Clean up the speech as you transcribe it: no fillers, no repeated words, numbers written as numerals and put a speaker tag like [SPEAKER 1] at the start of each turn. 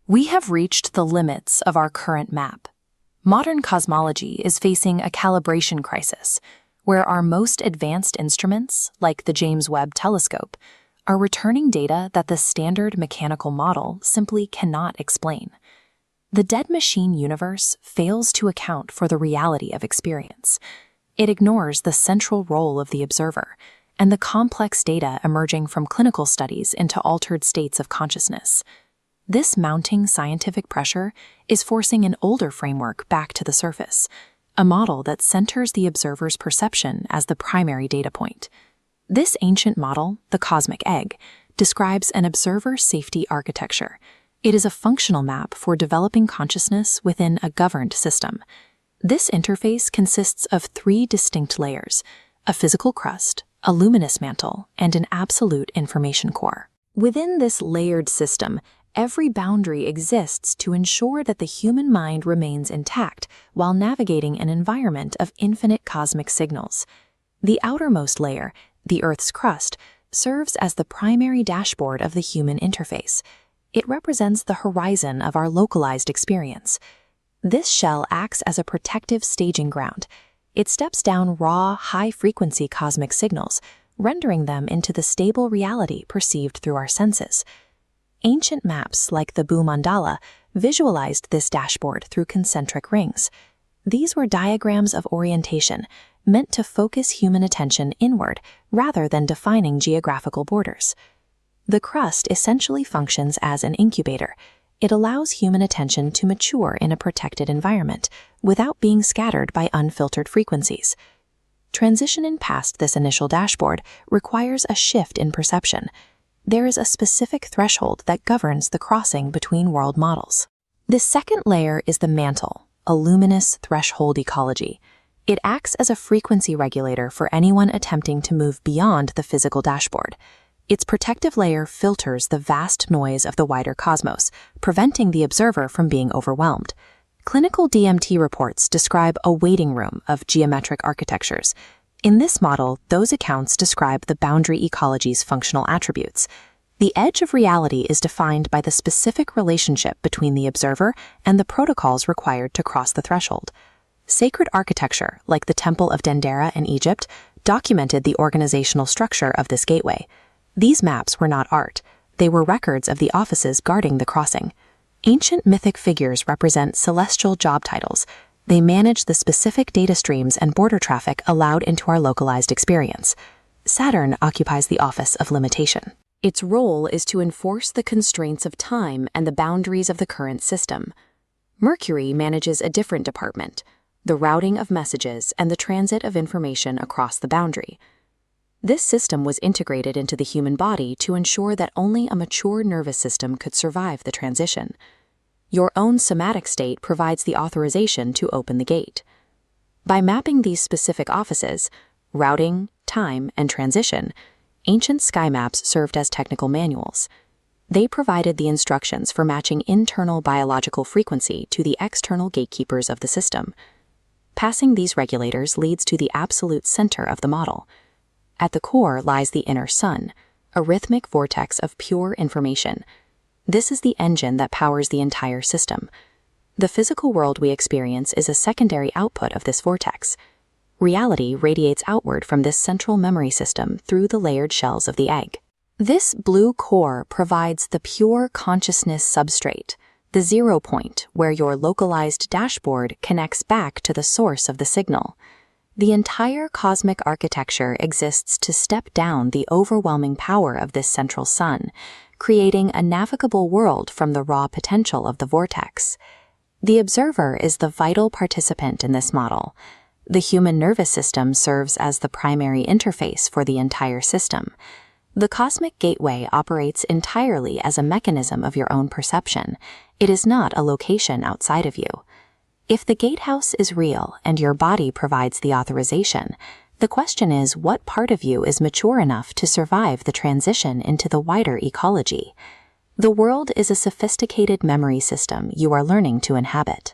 [SPEAKER 1] We have reached the limits of our current map. Modern cosmology is facing a calibration crisis, where our most advanced instruments, like the James Webb Telescope, are returning data that the standard mechanical model simply cannot explain. The dead machine universe fails to account for the reality of experience. It ignores the central role of the observer and the complex data emerging from clinical studies into altered states of consciousness. This mounting scientific pressure is forcing an older framework back to the surface, a model that centers the observer's perception as the primary data point. This ancient model, the cosmic egg, describes an observer safety architecture. It is a functional map for developing consciousness within a governed system. This interface consists of 3 distinct layers: a physical crust, a luminous mantle, and an absolute information core. Within this layered system, every boundary exists to ensure that the human mind remains intact while navigating an environment of infinite cosmic signals. The outermost layer, the Earth's crust, serves as the primary dashboard of the human interface. It represents the horizon of our localized experience. This shell acts as a protective staging ground. It steps down raw, high-frequency cosmic signals, rendering them into the stable reality perceived through our senses. Ancient maps like the Bu Mandala visualized this dashboard through concentric rings. These were diagrams of orientation, meant to focus human attention inward rather than defining geographical borders. The crust essentially functions as an incubator. It allows human attention to mature in a protected environment without being scattered by unfiltered frequencies. Transitioning past this initial dashboard requires a shift in perception. There is a specific threshold that governs the crossing between world models. This second layer is the mantle, a luminous threshold ecology. It acts as a frequency regulator for anyone attempting to move beyond the physical dashboard. Its protective layer filters the vast noise of the wider cosmos, preventing the observer from being overwhelmed. Clinical DMT reports describe a waiting room of geometric architectures. In this model, those accounts describe the boundary ecology's functional attributes. The edge of reality is defined by the specific relationship between the observer and the protocols required to cross the threshold. Sacred architecture, like the Temple of Dendera in Egypt, documented the organizational structure of this gateway. These maps were not art. They were records of the offices guarding the crossing. Ancient mythic figures represent celestial job titles. They manage the specific data streams and border traffic allowed into our localized experience. Saturn occupies the office of limitation. Its role is to enforce the constraints of time and the boundaries of the current system. Mercury manages a different department, the routing of messages and the transit of information across the boundary. This system was integrated into the human body to ensure that only a mature nervous system could survive the transition. Your own somatic state provides the authorization to open the gate. By mapping these specific offices, routing, time, and transition, ancient sky maps served as technical manuals. They provided the instructions for matching internal biological frequency to the external gatekeepers of the system. Passing these regulators leads to the absolute center of the model. At the core lies the inner sun, a rhythmic vortex of pure information. This is the engine that powers the entire system. The physical world we experience is a secondary output of this vortex. Reality radiates outward from this central memory system through the layered shells of the egg. This blue core provides the pure consciousness substrate, the 0 point where your localized dashboard connects back to the source of the signal. The entire cosmic architecture exists to step down the overwhelming power of this central sun, creating a navigable world from the raw potential of the vortex. The observer is the vital participant in this model. The human nervous system serves as the primary interface for the entire system. The cosmic gateway operates entirely as a mechanism of your own perception. It is not a location outside of you. If the gatehouse is real and your body provides the authorization, the question is what part of you is mature enough to survive the transition into the wider ecology. The world is a sophisticated memory system you are learning to inhabit.